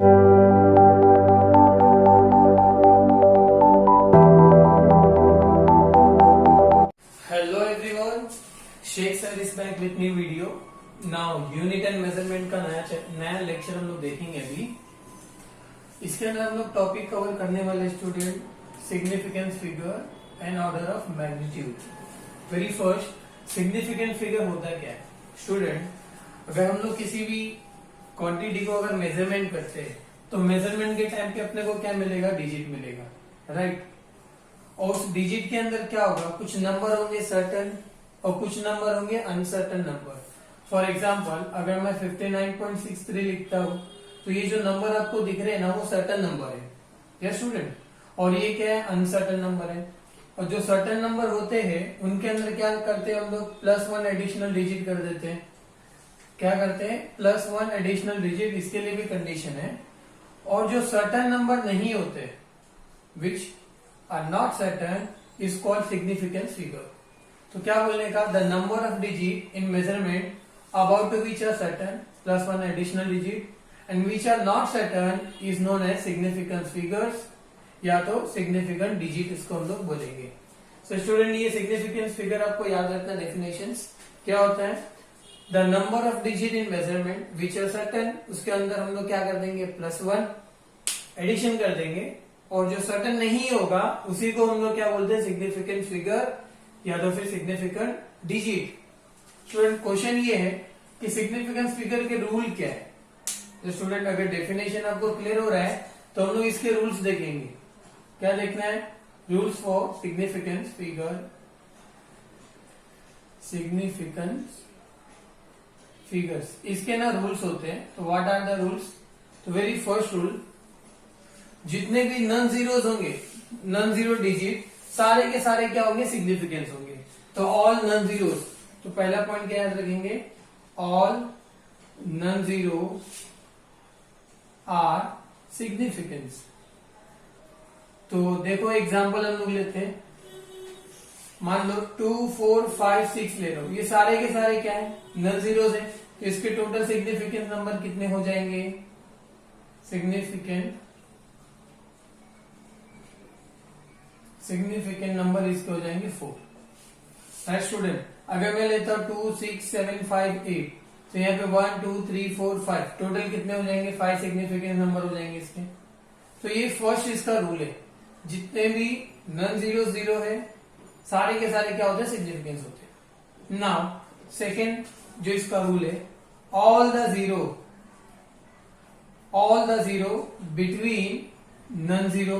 Hello everyone, Shaikh sir is back with new video. Now unit and measurement का नया lecture हम लोग देखेंगे अभी। इसके अंदर हम लोग टॉपिक कवर करने वाले student significance figure and order of magnitude. Very first, significant figure होता क्या है स्टूडेंट? अगर हम लोग किसी भी क्वांटिटी को अगर मेजरमेंट करते हैं तो मेजरमेंट के टाइम पे अपने को क्या मिलेगा? डिजिट मिलेगा, राइट? और उस डिजिट के अंदर क्या होगा? कुछ नंबर होंगे सर्टन और कुछ नंबर होंगे अनसर्टन नंबर। फॉर एग्जाम्पल, अगर मैं 59.63 लिखता हूं तो ये जो नंबर आपको दिख रहे हैं ना, वो सर्टन नंबर है, यस स्टूडेंट। और ये क्या है? अनसर्टन नंबर है। और जो सर्टन नंबर होते हैं उनके अंदर क्या करते हैं हम लोग? +1 एडिशनल डिजिट कर देते हैं। क्या करते हैं? +1 एडिशनल डिजिट। इसके लिए भी कंडीशन है। और जो सर्टन नंबर नहीं होते, विच are not certain, is called significance figure. तो क्या बोलने का? The number of digit in measurement about to which are certain +1 additional digit and which are not certain is known as significance figures, या तो significant digit इसको हम लोग बोलेंगे। So स्टूडेंट, ये significance figure आपको याद रखना। डेफिनेशंस क्या होता है? The number of digit in measurement which are certain, उसके अंदर हम लोग क्या कर देंगे? +1 एडिशन कर देंगे। और जो सर्टन नहीं होगा उसी को हम लोग क्या बोलते हैं? सिग्निफिकेंट फिगर या तो फिर सिग्निफिकेंट डिजिट। स्टूडेंट, क्वेश्चन ये है कि सिग्निफिकेंस फिगर के रूल क्या है? तो स्टूडेंट, अगर डेफिनेशन आपको क्लियर हो रहा है तो हम लोग इसके रूल्स देखेंगे। क्या देखना है? Rules for significance figure, significance figures, इसके ना रूल्स होते हैं। तो व्हाट आर द रूल्स? तो वेरी फर्स्ट रूल, जितने भी नॉन जीरोज होंगे, नॉन जीरो डिजिट, सारे के सारे क्या होंगे? सिग्निफिकेंस होंगे। तो ऑल नॉन जीरोज, तो पहला पॉइंट क्या याद रखेंगे? All non zero are significance. तो देखो एग्जांपल हम लोग लेते हैं। मान लो 2, 4, 5, 6 ले लो, ये सारे के सारे क्या है? नॉन जीरोज है। तो इसके टोटल सिग्निफिकेंस नंबर कितने हो जाएंगे? सिग्निफिकेंट नंबर इसके हो जाएंगे 4, राइट स्टूडेंट? अगर मैं लेता हूं 2, 6, 7, 5, 8, तो यहाँ पे 1, 2, 3, 4, 5, टोटल कितने हो जाएंगे? 5 सिग्निफिकेंट नंबर हो जाएंगे इसके। तो ये फर्स्ट इसका रूल है, जितने भी नॉन जीरो जीरो है सारे के सारे क्या होते हैं? सिग्निफिकेंस होते हैं। नाउ सेकेंड जो इसका रूल है, all the zero between non zero,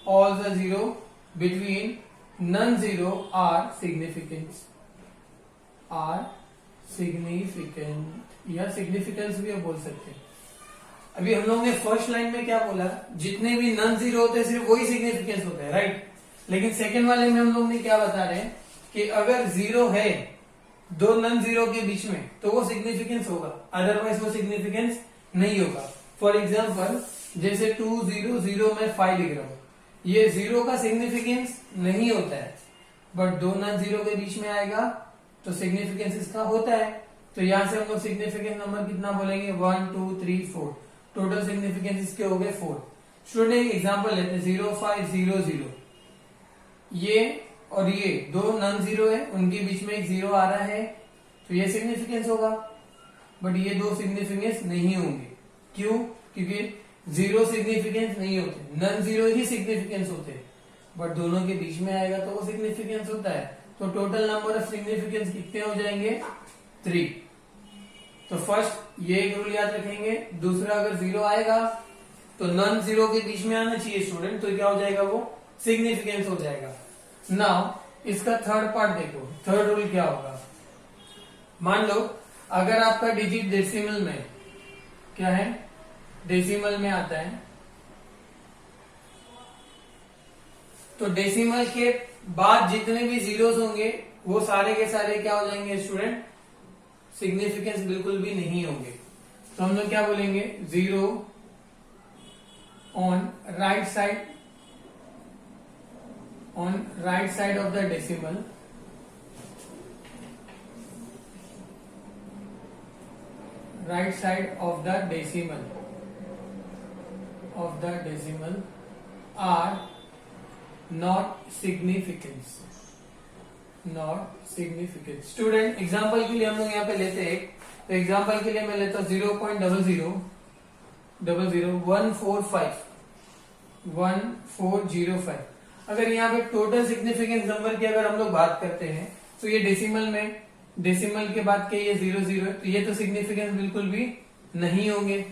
all the zero between non-zero are significant या significance भी आप बोल सकते हैं। अभी हम लोग ने फर्स्ट लाइन में क्या बोला? जितने भी नॉन जीरो होते हैं सिर्फ वही सिग्निफिकेंस होता है, राइट? लेकिन सेकेंड वाले में हम लोग ने क्या बता रहे हैं कि अगर जीरो है दो नॉन जीरो के बीच में तो वो सिग्निफिकेंस होगा, अदरवाइज वो सिग्निफिकेंस नहीं होगा। फॉर एग्जाम्पल, जैसे 2, 0, 0 में 5 लिख रहा हूं, ये जीरो का सिग्निफिकेंस नहीं होता है, बट दो नॉन जीरो के बीच में आएगा तो सिग्निफिकेंस इसका होता है। तो यहां से हम लोग सिग्निफिकेंट नंबर कितना बोलेंगे? 1, 2, 3, 4, टोटल सिग्निफिकेंस इसके हो गए 4। स्टूडेंट, एग्जांपल लेते हैं 0, 5, 0, 0, ये और ये दो नॉन जीरो है, उनके बीच में एक जीरो आ रहा है तो ये सिग्निफिकेंस होगा, बट ये दो सिग्निफिकेंस नहीं होंगे। क्यों? क्योंकि जीरो सिग्निफिकेंस नहीं होते, नॉन जीरो ही सिग्निफिकेंस होते हैं, बट दोनों के बीच में आएगा तो वो सिग्निफिकेंस होता है। तो टोटल नंबर ऑफ सिग्निफिकेंस कितने हो जाएंगे? 3। तो फर्स्ट ये एक रूल याद रखेंगे। दूसरा, अगर जीरो आएगा तो नॉन जीरो के बीच में आना चाहिए स्टूडेंट, तो क्या हो जाएगा? वो सिग्निफिकेंस हो जाएगा। नाउ इसका थर्ड पार्ट देखो। थर्ड रूल क्या होगा? मान लो अगर आपका डिजिट डेसिमल में क्या है? डेसिमल में आता है, तो डेसिमल के बाद जितने भी जीरोस होंगे वो सारे के सारे क्या हो जाएंगे स्टूडेंट? सिग्निफिकेंस बिल्कुल भी नहीं होंगे। तो हम लोग क्या बोलेंगे? 0 on right side of the decimal, right side of the decimal, the decimal are not significant. Student example के लिए हम लोग यहाँ पे लेते हैं, तो एग्जाम्पल के लिए मैं लेता हूँ 0.00001405 अगर यहाँ पे टोटल सिग्निफिकेंस नंबर की अगर हम लोग बात करते हैं तो ये डेसिमल के बाद के ये 00 है, तो ये तो सिग्निफिकेंस बिल्कुल भी नहीं होंगे।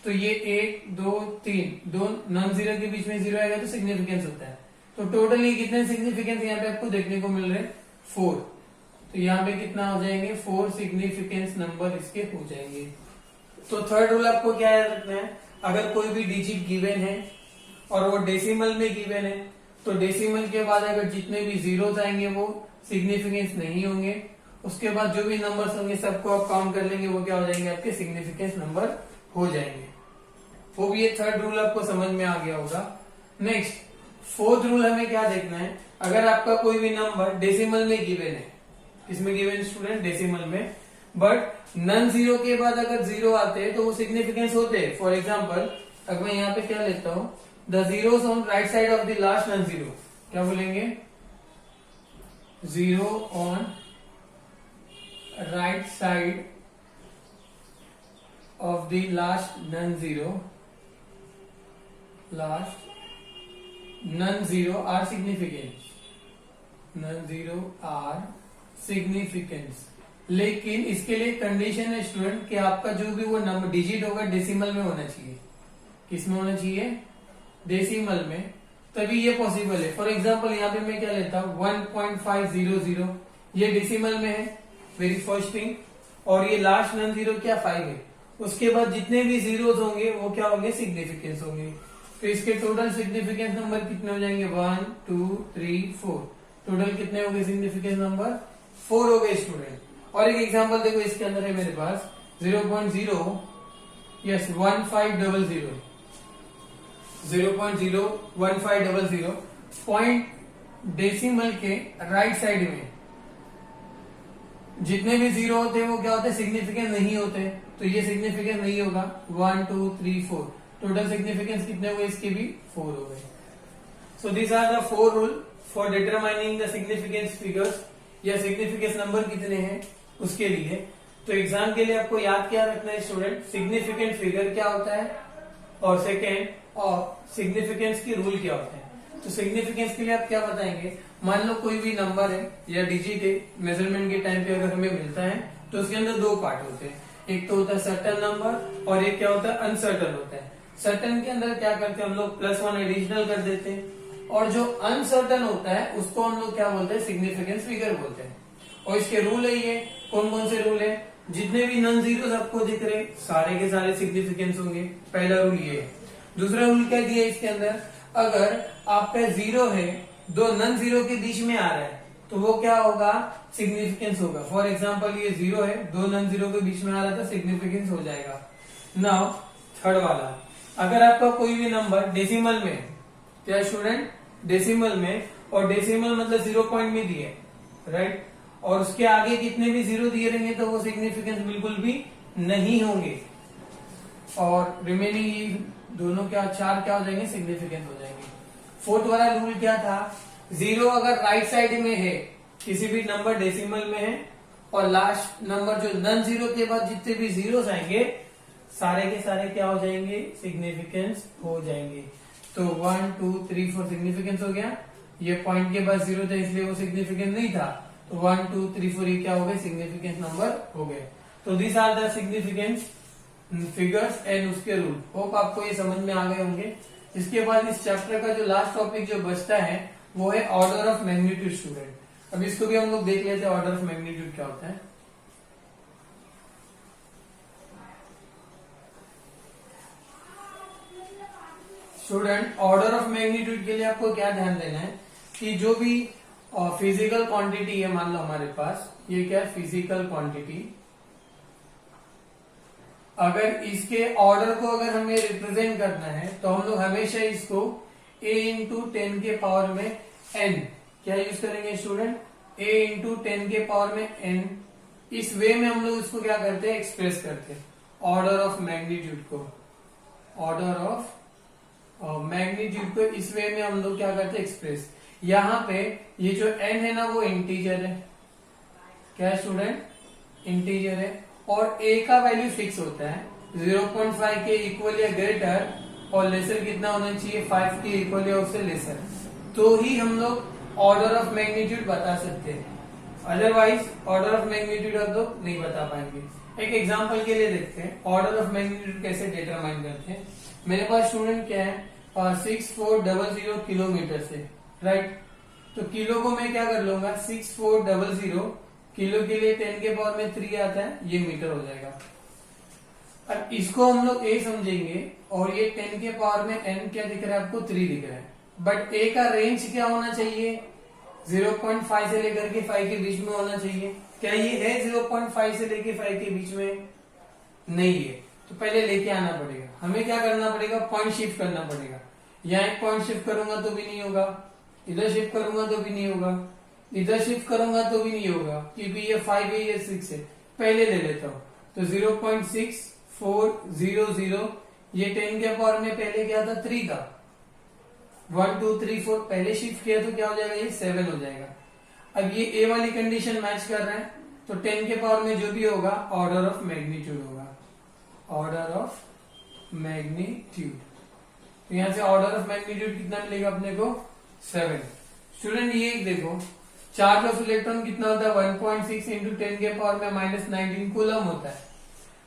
तो ये 1 2 3 दो नॉन जीरो के बीच में 0 आएगा तो सिग्निफिकेंस होता है। तो टोटल ये कितने सिग्निफिकेंस यहाँ पे आपको देखने को मिल रहे हैं 4। तो यहाँ पे कितना हो जाएंगे 4 सिग्निफिकेंस नंबर इसके हो जाएंगे। तो थर्ड रूल आपको क्या याद रखना है, अगर कोई भी डिजिट गिवन है और वो डेसिमल में गिवन है तो डेसिमल के बाद अगर जितने भी जीरोस आएंगे वो सिग्निफिकेंस नहीं होंगे। उसके बाद जो भी नंबर्स होंगे सबको आप काउंट कर लेंगे, वो क्या हो जाएंगे आपके सिग्निफिकेंस नंबर हो जाएंगे। वो भी ये थर्ड रूल आपको समझ में आ गया होगा। नेक्स्ट फोर्थ रूल हमें क्या देखना है, अगर आपका कोई भी नंबर डेसिमल में गिवन है, किसमें गिवन स्टूडेंट डेसिमल में, बट नन जीरो के बाद अगर जीरो आते हैं तो वो सिग्निफिकेंस होते हैं। फॉर एग्जाम्पल अगर मैं यहाँ पे क्या लेता हूँ, the zeros on right side of the last non zero, क्या बोलेंगे, zero on right side of the last non zero are significance. लेकिन इसके लिए कंडीशन है स्टूडेंट कि आपका जो भी वो नंबर डिजिट होगा डेसिमल में होना चाहिए। किसमें होना चाहिए, डेसिमल में, तभी ये पॉसिबल है। फॉर एग्जांपल यहाँ पे मैं क्या लेता हूँ 1.500, ये डेसिमल में है वेरी फर्स्ट थिंग, और ये लास्ट नन जीरो क्या 5 है। उसके बाद जितने भी जीरोस होंगे वो क्या होंगे सिग्निफिकेंस होंगे। तो इसके टोटल सिग्निफिकेंस नंबर कितने हो जाएंगे 1 2 3 4, टोटल कितने हो गए सिग्निफिकेंस नंबर 4 हो गए स्टूडेंट। और एक एग्जांपल देखो इसके अंदर है मेरे पास 0.01500 पॉइंट डेसिमल के राइट साइड में जितने भी जीरो होते हैं वो क्या होते हैं सिग्निफिकेंट नहीं होते, तो ये सिग्निफिकेंट नहीं होगा। 1 2 3 4 टोटल सिग्निफिकेंस कितने हुए इसके भी 4 हो गए। So this are the 4 rule for determining the significance figures, या सिग्निफिकेंस नंबर कितने हैं उसके लिए। तो एग्जाम के लिए आपको याद क्या रखना है स्टूडेंट, सिग्निफिकेंट फिगर क्या होता है, और सेकेंड और सिग्निफिकेंस की रूल क्या होता है। तो सिग्निफिकेंस के लिए आप क्या बताएंगे, मान लो कोई भी नंबर है या डिजिट है, मेजरमेंट के टाइम पे अगर हमें मिलता है तो उसके अंदर दो पार्ट होते हैं, एक तो होता है सर्टेन नंबर और एक क्या होता है अनसर्टेन होता है। सर्टेन के अंदर क्या करते हैं हम लोग +1 एडिशनल कर देते हैं, और जो अनसर्टेन होता है उसको हम लोग क्या बोलते हैं सिग्निफिकेंस फिगर बोलते हैं। और इसके रूल है ये, कौन कौन से रूल है, जितने भी नन जीरोस आपको दिख रहे सारे के सारे सिग्निफिकेंस होंगे, पहला रूल ये है। दूसरा रूल क्या दिया इसके अंदर, अगर आपका जीरो है दो नन जीरो के बीच में आ रहा है तो वो क्या होगा सिग्निफिकेंस होगा। फॉर एग्जाम्पल ये जीरो है, दो नन जीरो के बीच में आ रहा था, सिग्निफिकेंस हो जाएगा। नाउ थर्ड वाला, अगर आपका कोई भी नंबर डेसिमल में, क्या स्टूडेंट डेसिमल में, और डेसिमल मतलब 0 पॉइंट में दिए राइट, और उसके आगे कितने भी जीरो दिए रहेंगे तो वो सिग्निफिकेंस बिल्कुल भी नहीं होंगे, और रिमेनिंग दोनों क्या 4 क्या हो जाएंगे सिग्निफिकेंट हो जाएंगे। फोर्थ वाला रूल क्या था, जीरो अगर राइट साइड में है, किसी भी नंबर डेसिमल में है, और लास्ट नंबर जो नन जीरो के बाद जितने भी जीरोस आएंगे सारे के सारे क्या हो जाएंगे सिग्निफिकेंस हो जाएंगे। तो 1 2 3 4 सिग्निफिकेंस हो गया, ये पॉइंट के बाद जीरो था इसलिए वो सिग्निफिकेंट नहीं था, तो 1 2 3 4 ये क्या हो गए सिग्निफिकेंस नंबर हो गए। तो this are the significance figures and उसके रूल। होप आपको ये समझ में आ गए होंगे। इसके बाद इस चैप्टर का जो लास्ट टॉपिक जो बचता है वो है ऑर्डर ऑफ मैग्नीट्यूड स्टूडेंट। अब इसको भी हम लोग देख लेते हैं ऑर्डर ऑफ मैग्नीट्यूड क्या होता है। स्टूडेंट ऑर्डर ऑफ मैग्नीट्यूड के लिए आपको क्या ध्यान देना है कि जो भी फिजिकल क्वांटिटी है, मान लो हमारे पास ये क्या है फिजिकल क्वांटिटी, अगर इसके ऑर्डर को अगर हमें रिप्रेजेंट करना है तो हम लोग हमेशा इसको a इंटू 10 के पावर में n क्या यूज करेंगे स्टूडेंट, a इंटू 10 के पावर में n। इस वे में हम लोग इसको क्या करते हैं एक्सप्रेस करते हैं ऑर्डर ऑफ मैग्नीट्यूड को, ऑर्डर ऑफ मैग्नीट्यूड को इस वे में हम लोग क्या करते हैं एक्सप्रेस। यहाँ पे ये जो n है ना वो इंटीजर है, क्या है स्टूडेंट, इंटीजर है, और a का वैल्यू फिक्स होता है 0.5 के इक्वल या ग्रेटर, और लेसर कितना होना चाहिए 5 के इक्वल या उससे लेसर, तो ही हम लोग ऑर्डर ऑफ मैग्नीट्यूड बता सकते हैं, अदरवाइज ऑर्डर ऑफ मैग्नीट्यूड हम लोग नहीं बता पाएंगे। एक एग्जांपल के लिए देखते हैं ऑर्डर ऑफ मैग्नीट्यूड कैसे डिटरमाइन करते हैं। मेरे पास स्टूडेंट क्या है 6400 किलोमीटर से, राइट, तो किलो को मैं क्या कर लूंगा 6400, किलो के लिए 10 के पावर में 3 आता है, ये मीटर हो जाएगा। अब इसको हम लोग a समझेंगे, और ये 10 के पावर में n क्या दिख रहा है आपको 3 दिख रहा है, बट a का रेंज क्या होना चाहिए 0.5 से लेकर के 5 के बीच में होना चाहिए। क्या ये है 0.5 से लेके 5 के बीच में, नहीं है, तो पहले लेके आना पड़ेगा। हमें क्या करना पड़ेगा, पॉइंट शिफ्ट करना पड़ेगा। यहाँ एक पॉइंट शिफ्ट करूंगा तो भी नहीं होगा, इधर शिफ्ट करूंगा तो भी नहीं होगा, इधर शिफ्ट करूंगा तो भी नहीं होगा, क्योंकि ये 5 है ये 6 है। पहले ले लेता हूं तो 0.6400, ये 10 के पावर में पहले क्या था 3 था, 1 2 3 4 पहले शिफ्ट किया तो क्या हो जाएगा ये 7 हो जाएगा। अब ये ए वाली कंडीशन मैच कर रहा है, तो 10 के पावर में जो भी होगा ऑर्डर ऑफ मैग्नीट्यूड होगा, ऑर्डर ऑफ मैग्नीट्यूड। तो यहां से ऑर्डर ऑफ मैग्नीट्यूड कितना मिलेगा अपने को 7। स्टूडेंट ये देखो चार्ज ऑफ इलेक्ट्रॉन कितना होता है 1.6 इंटू 10 के पावर में -19 कूलम होता है।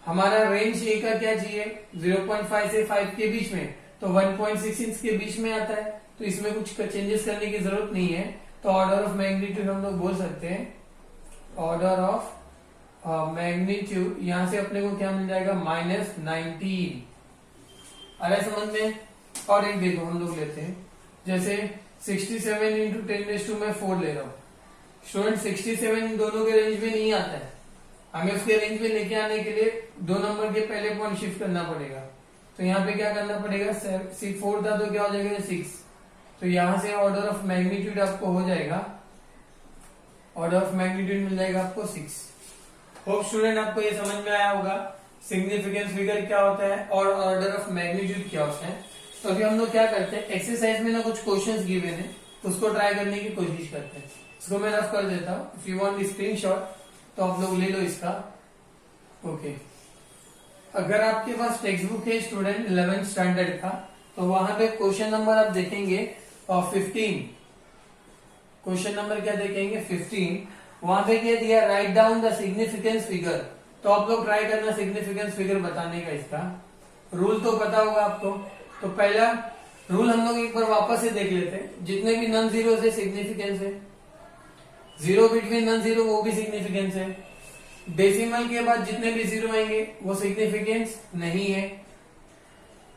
हमारा रेंज ए का क्या चाहिए 0.5 से 5 के बीच में, तो 1.6 इंच के बीच में आता है, तो इसमें कुछ चेंजेस करने की जरूरत नहीं है। तो ऑर्डर ऑफ मैग्नीट्यूड हम लोग बोल सकते हैं ऑर्डर ऑफ मैग्नीट्यूड, यहां से अपने को क्या मिल जाएगा -19। अरे समझ में। और एक देखो हम लोग लेते हैं जैसे 67 इंटू 10 में 4 ले रहा हूं। स्टूडेंट 67 इन दोनों के रेंज में नहीं आता है, हमें उसके रेंज में लेके आने के लिए 2 नंबर के पहले पॉइंट शिफ्ट करना पड़ेगा। तो यहाँ पे क्या करना पड़ेगा 4 था तो क्या हो जाएगा 6, तो यहां से ऑर्डर ऑफ मैग्नीट्यूड आपको हो जाएगा, ऑर्डर ऑफ मैग्नीट्यूड मिल जाएगा आपको 6। होप स्टूडेंट आपको ये समझ में आया होगा सिग्निफिकेंस फिगर क्या होता है और ऑर्डर ऑफ मैग्नीट्यूड क्या होता है। तो अभी हम लोग क्या करते हैं एक्सरसाइज में ना कुछ क्वेश्चंस गिवन है, उसको ट्राई करने की कोशिश करते हैं। इसको मैं रफ कर देता हूँ, इफ यू वांट स्क्रीनशॉट तो आप लोग ले लो इसका। ओके, अगर आपके पास टेक्स्ट बुक है स्टूडेंट 11th स्टैंडर्ड का, तो वहां पे क्वेश्चन नंबर आप देखेंगे 15, क्वेश्चन नंबर क्या देखेंगे 15, वहां पे क्या दिया write down the significance figure. तो आप लोग ट्राई करना सिग्निफिकेंस फिगर बताने का। इसका रूल तो पता होगा आपको, तो पहला रूल हम लोग एक बार वापस से देख लेते हैं। जितने भी नॉन जीरो से सिग्निफिकेंस है, जीरो बिटवीन नॉन जीरो वो भी सिग्निफिकेंस है, डेसिमल के बाद जितने भी जीरो आएंगे वो सिग्निफिकेंस नहीं है।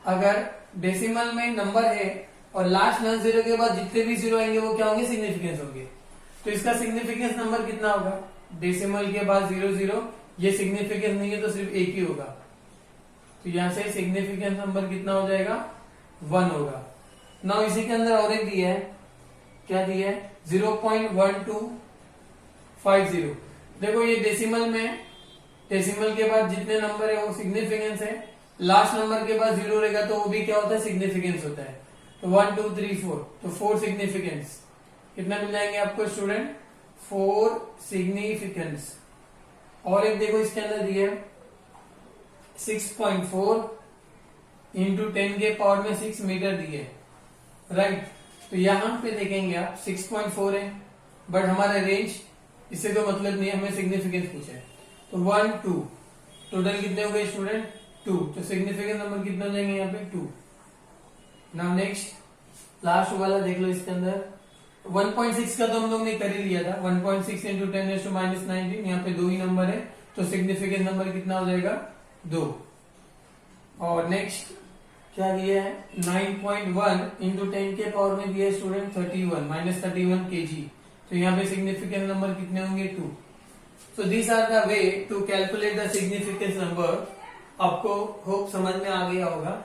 अगर डेसिमल में नंबर है और लास्ट नॉन जीरो के बाद जितने भी जीरो आएंगे वो क्या होंगे सिग्निफिकेंस होंगे। तो इसका सिग्निफिकेंस नंबर कितना होगा, डेसिमल के बाद 0 ये सिग्निफिकेंस नहीं है तो सिर्फ एक ही होगा, तो यहां से सिग्निफिकेंस नंबर कितना हो जाएगा 1 होगा। नाउ इसी के अंदर और एक दिया है, क्या दिया है 0.1250। देखो ये डेसिमल में, डेसिमल के बाद जितने नंबर है वो सिग्निफिकेंस है, लास्ट नंबर के बाद 0 रहेगा तो वो भी क्या होता है सिग्निफिकेंस होता है। तो 1 2 3 4, तो 4 सिग्निफिकेंस कितना मिल जाएंगे आपको स्टूडेंट 4 सिग्निफिकेंस। और एक देखो इसके अंदर दिया 6.4 इंटू 10 के पावर में 6 मीटर दिए, राइट। तो यहां पे देखेंगे आप 6.4 है, बट हमारा रेंज इससे तो मतलब नहीं है, हमें सिग्निफिकेंस पूछा है। तो 1 2 टोटल कितने हो गए स्टूडेंट 2, तो सिग्निफिकेंस नंबर कितने हो जाएंगे यहाँ पे 2। नाउ नेक्स्ट लास्ट वाला देख लो, इसके अंदर 1.6 का तो हम लोग ने कर ही लिया था, 1.6 इंटू 10⁻19, यहाँ पे 2 ही नंबर है, तो सिग्निफिकेंस नंबर कितना हो जाएगा 2। और नेक्स्ट क्या दिया है 9.1 इंटू 10 के पावर में दिया है स्टूडेंट 31 kg, तो यहाँ पे सिग्निफिकेंस नंबर कितने होंगे 2। So this are the way to calculate the significance number. आपको होप समझ में आ गया होगा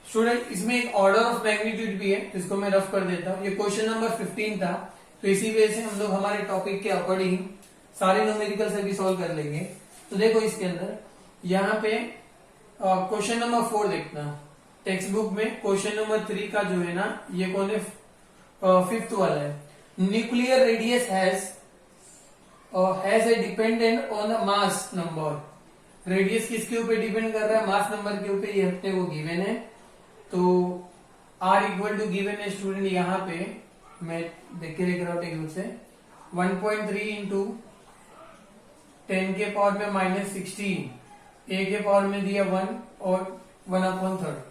स्टूडेंट। इसमें एक ऑर्डर ऑफ मैग्नीट्यूड भी है, इसको मैं रफ कर देता हूँ। ये क्वेश्चन नंबर 15 था, तो इसी वजह से हम लोग हमारे टॉपिक के अकॉर्डिंग सारे न्यूमेरिकल से भी सॉल्व कर लेंगे। तो देखो इसके अंदर यहाँ पे क्वेश्चन नंबर 4 देखना, टेक्स्ट बुक में क्वेश्चन नंबर 3 का जो है ना, ये कौन है, 5th वाला है। Nuclear radius has a dependent on the mass number. Radius किसके ऊपर डिपेंड कर रहा है, मास नंबर के ऊपर। ये अपने को गिवन है, तो आर इक्वल टू गिवन है स्टूडेंट, यहाँ पे मैं देख के लिख रहा हूँ टेक्स्ट से, 1.3 इंटू 10 के पावर में -16, ए के पावर में दिया 1 और 1/3।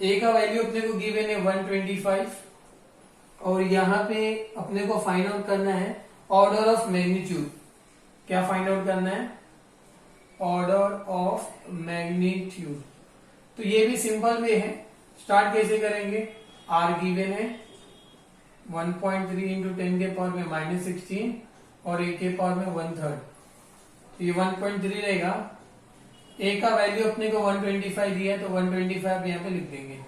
ए का वैल्यू अपने को गिवन है 125, और यहाँ पे अपने को फाइंड आउट करना है ऑर्डर ऑफ मैग्नीट्यूड। क्या फाइंड आउट करना है, ऑर्डर ऑफ मैग्नीट्यूड। तो ये भी सिंपल वे है। स्टार्ट कैसे करेंगे, आर गिवन है 1.3 इंटू 10 के पावर में -16 और ए के पावर में 1/3, तो ये 1.3 रहेगा। ए का वैल्यू अपने को 125 दिया है, तो 125 यहाँ पे लिख देंगे।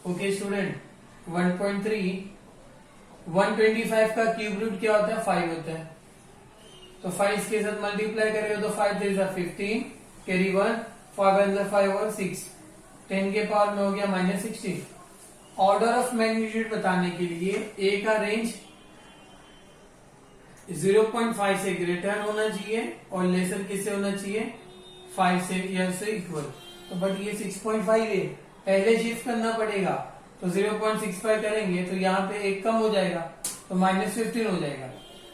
ओके स्टूडेंट, 125 का क्यूब रूट क्या होता है, 5 होता है। तो 5 इसके साथ मल्टीप्लाई करेगा तो 5 3 15, कैरी 1, 5 और 6, 10 के पावर में हो गया -16। ऑर्डर ऑफ मैग्नीट्यूड बताने के लिए ए का रेंज 0.5 से ग्रेटर होना चाहिए और लेसर किससे होना चाहिए, 5 से या से इक्वल। तो बट ये 6.5 है, पहले शिफ्ट करना पड़ेगा, तो 0.65 करेंगे तो यहाँ पे एक कम हो जाएगा, तो -15 हो जाएगा।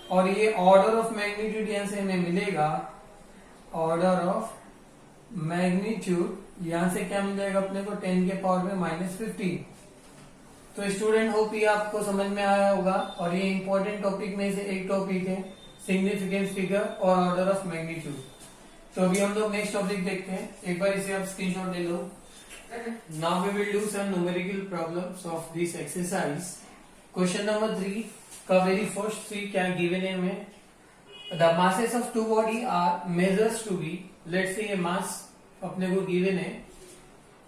और ये ऑर्डर ऑफ मैग्नीट्यूड यहाँ से हमें मिलेगा, ऑर्डर ऑफ मैग्नीट्यूड यहाँ से क्या मिल जाएगा अपने को, 10 के पावर में -15। तो स्टूडेंट होप ये आपको समझ में आया होगा, और ये इंपॉर्टेंट टॉपिक में से एक टॉपिक है, सिग्निफिकेंस फिगर और ऑर्डर ऑफ मैग्नीट्यूड। तो अभी हम लोग नेक्स्ट टॉपिक देखते हैं, एक बार इसे आप स्क्रीनशॉट ले लो। Now we will do some numerical problems of this exercise. Question number 3 का वेरी फर्स्ट सी क्या गिवन है हमें, the masses of two body are measures to be, lets say ये मास अपने को गिवन है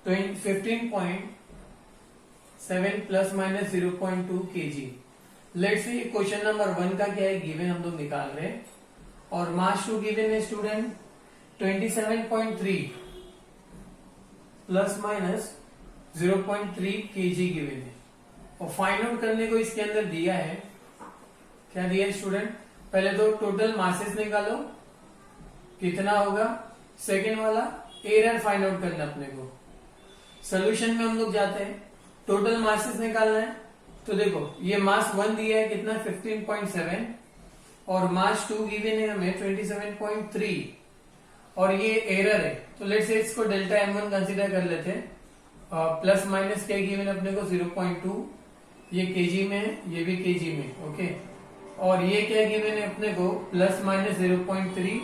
15.7 ± 0.2 kg। Let's say question number 1 का क्या है गिवन, हम लोग निकाल रहे हैं, और मास टू गिवन है स्टूडेंट 27.3 ± 0.3 kg गिवन है। और फाइंड आउट करने को इसके अंदर दिया है, क्या दिया है स्टूडेंट, पहले तो टोटल मासेस निकालो कितना होगा, सेकेंड वाला एरर फाइंड आउट करना अपने को। सोल्यूशन में हम लोग जाते हैं, टोटल मासेस निकालना है। तो देखो ये मास 1 दिया है कितना 15.7 और मास 2 गिवन है हमें 27.3 और ये एरर है, तो लेट्स से इसको डेल्टा m1 कंसीडर कर लेते हैं। प्लस माइनस क्या गिवन अपने को 0.2, ये केजी में है, ये भी केजी में, ओके। और ये क्या गिवन है अपने को प्लस माइनस 0.3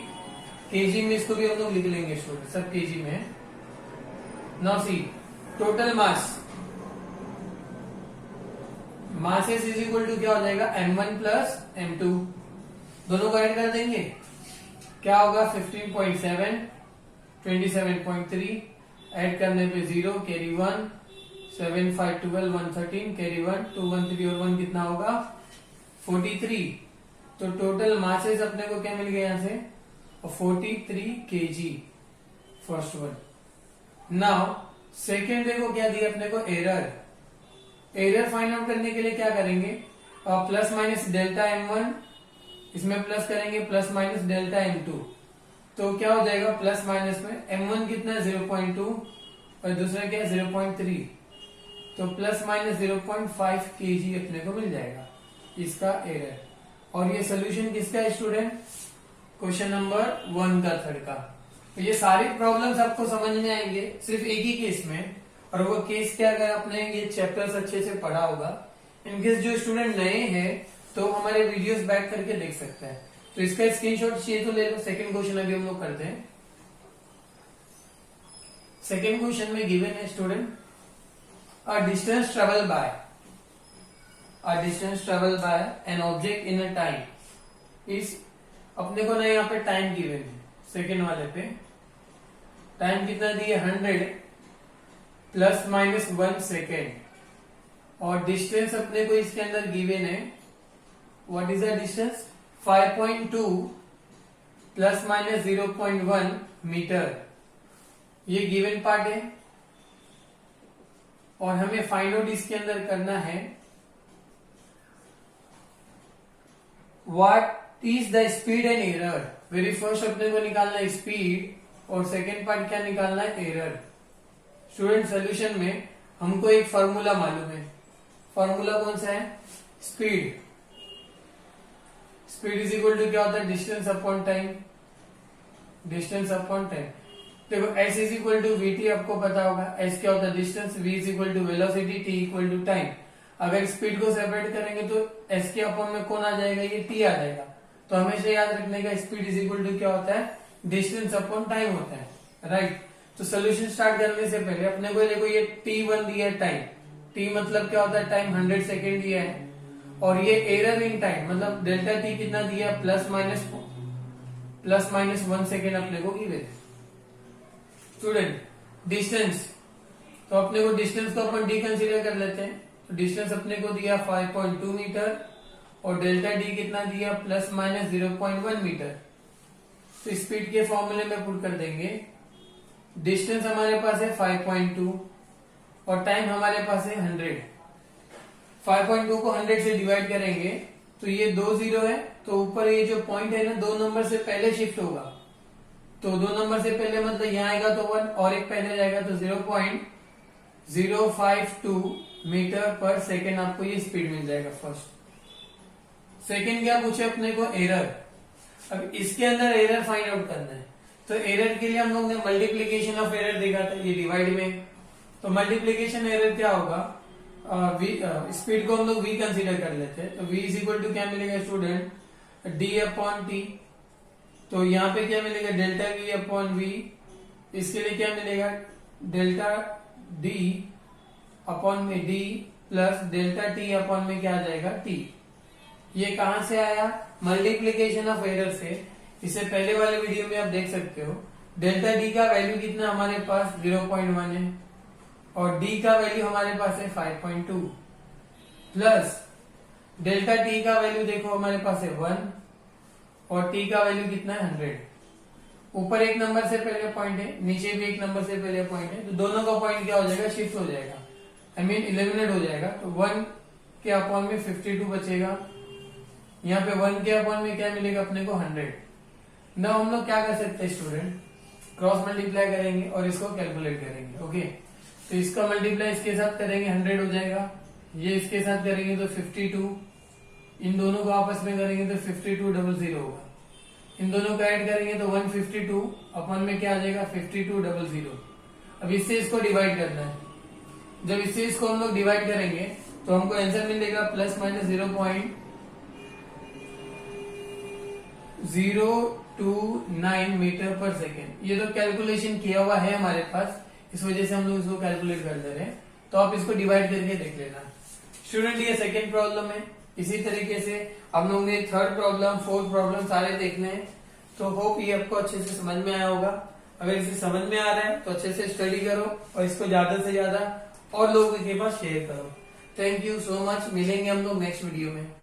केजी में, इसको भी हम लोग लिख लेंगे स्टूडेंट, सब केजी में है। Now see total masses is equal to क्या हो जाएगा, m1 प्लस m2, दोनों को ऐड कर देंगे, क्या होगा 15.7 27.3, ऐड करने पे 0, कैरी 1, 7 5 12 113, कैरी 1 2 1 3 और 1 कितना होगा 43। तो टोटल मासेस अपने को क्या मिल गया यहाँ से 43 kg, first one. Now second देखो क्या दिया अपने को, एरर फाइंड आउट करने के लिए क्या करेंगे, प्लस माइनस डेल्टा m1, इसमें प्लस करेंगे प्लस माइनस डेल्टा m2, तो क्या हो जाएगा प्लस माइनस में m1 कितना 0.2 और दूसरा क्या 0.3, तो प्लस माइनस 0.5 kg अपने को मिल जाएगा इसका एरर। और ये सोल्यूशन किसका है स्टूडेंट, क्वेश्चन नंबर 1 का, थर्ड का। तो ये सारी प्रॉब्लम्स आपको समझ में आएंगे सिर्फ एक ही केस में, और वो केस क्या, अगर आपने ये चैप्टर्स अच्छे से पढ़ा होगा, इनकेस जो स्टूडेंट नए हैं तो हमारे वीडियोस बैक करके देख सकते हैं। तो इसका स्क्रीनशॉट चाहिए तो ले लो। सेकंड क्वेश्चन अभी हम लोग करते हैं। सेकंड क्वेश्चन में गिवन है student, a distance travel by an object in a time is, अपने को ना यहाँ पे टाइम गिवन है, सेकेंड वाले पे टाइम कितना दिए 100 प्लस माइनस 1 सेकेंड, और डिस्टेंस अपने को इसके अंदर गिवन है, what is the distance 5.2 plus minus 0.1 metre, ये गिवन पार्ट है। और हमें फाइंड आउट इसके अंदर करना है what is the speed and error. Very first अपने को निकालना है स्पीड और सेकेंड पार्ट क्या निकालना है, एरर। स्टूडेंट सोल्यूशन में हमको एक फॉर्मूला मालूम है, फॉर्मूला कौन सा है, speed. Speed is equal to क्या होता है, distance upon time, distance upon time. देखो S is equal to V T आपको पता होगा, एस क्या होता है distance, V is equal to velocity, T equal to time. अगर स्पीड को सेपरेट करेंगे तो एस के अपॉन में कौन आ जाएगा, ये टी आ जाएगा। तो हमेशा याद रखने का स्पीड इज इक्वल टू क्या होता है, डिस्टेंस अपॉन टाइम होता है, राइट। तो सोल्यूशन स्टार्ट करने से पहले अपने को देखो ये T1 दिया है टाइम, टी मतलब क्या होता है टाइम, 100 सेकेंड दिया है। और ये एरर इन टाइम मतलब डेल्टा टी कितना दिया है, प्लस माइनस 1 सेकेंड अपने को गिवन। स्टूडेंट डिस्टेंस, तो अपने को डिस्टेंस को अपन डी कंसीडर कर लेते हैं। तो डिस्टेंस अपने को दिया 5.2 मीटर और डेल्टा डी कितना दिया, प्लस माइनस 0.1 मीटर। तो स्पीड के फॉर्मूले में पुट कर देंगे, डिस्टेंस हमारे पास है 5.2 और टाइम हमारे पास है 100। 5.2 को 100 से डिवाइड करेंगे तो ये 2 जीरो है, तो ऊपर ये जो पॉइंट है ना 2 नंबर से पहले शिफ्ट होगा। तो 2 नंबर से पहले मतलब यहाँ आएगा तो 1 और एक पहले जाएगा तो 0.052 मीटर पर सेकेंड आपको ये स्पीड मिल जाएगा फर्स्ट। सेकेंड क्या पूछे अपने को, एरर। अब इसके अंदर एरर फाइंड आउट करना है। तो एरर के लिए हम लोग ने मल्टीप्लीकेशन ऑफ एरर देखा था, ये डिवाइड में। तो मल्टीप्लीकेशन एरर क्या होगा, स्पीड को हम लोग v कंसीडर कर लेते हैं। तो v इज इक्वल टू क्या मिलेगा स्टूडेंट, d अपॉन टी। तो यहाँ पे क्या मिलेगा, डेल्टा v अपॉन v। इसके लिए क्या मिलेगा, डेल्टा d अपॉन में d plus delta t upon में क्या आ जाएगा, t। ये कहां से आया, मल्टीप्लीकेशन ऑफ एरर से। इससे पहले वाले वीडियो में आप देख सकते हो डेल्टा d का वैल्यू कितना हमारे पास 0.1 है और d का वैल्यू हमारे पास है 5.2 प्लस डेल्टा t का वैल्यू देखो हमारे पास है 1 और t का वैल्यू कितना है 100। ऊपर एक नंबर से पहले पॉइंट है, नीचे भी एक नंबर से पहले पॉइंट है, तो दोनों का पॉइंट क्या हो जाएगा, शिफ्ट हो जाएगा, आई मीन इलिमिनेट हो जाएगा। तो 1 के अपॉन में 52 बचेगा, यहाँ पे 1 के अपॉन में क्या मिलेगा अपने को 100। ना हम लोग क्या कर सकते हैं स्टूडेंट, क्रॉस मल्टीप्लाई करेंगे और इसको कैलकुलेट करेंगे। ओके, तो इसका मल्टीप्लाई इसके साथ करेंगे 100 हो जाएगा, ये इसके साथ करेंगे तो 52, इन दोनों को आपस में करेंगे तो 5200 होगा, इन दोनों को ऐड करेंगे तो 152 अपन में क्या आ जाएगा 5200। अब इससे इसको डिवाइड करना है, जब इससे इसको हम लोग डिवाइड करेंगे तो हमको आंसर मिलेगा प्लस माइनस 0.029 मीटर पर सेकेंड। ये तो कैलकुलेशन किया हुआ है हमारे पास, इस वजह से हम लोग इसको कैलकुलेट कर दे रहे हैं। तो आप इसको डिवाइड करके देख लेना स्टूडेंट। ये सेकेंड प्रॉब्लम है। इसी तरीके से हम लोग ने थर्ड प्रॉब्लम, फोर्थ प्रॉब्लम सारे देखने हैं। तो होप ये आपको अच्छे से समझ में आया होगा। अगर इसे समझ में आ रहा है तो अच्छे से स्टडी करो और इसको ज्यादा से ज्यादा और लोगों के पास शेयर करो। Thank you so much. मिलेंगे हम लोग नेक्स्ट वीडियो में।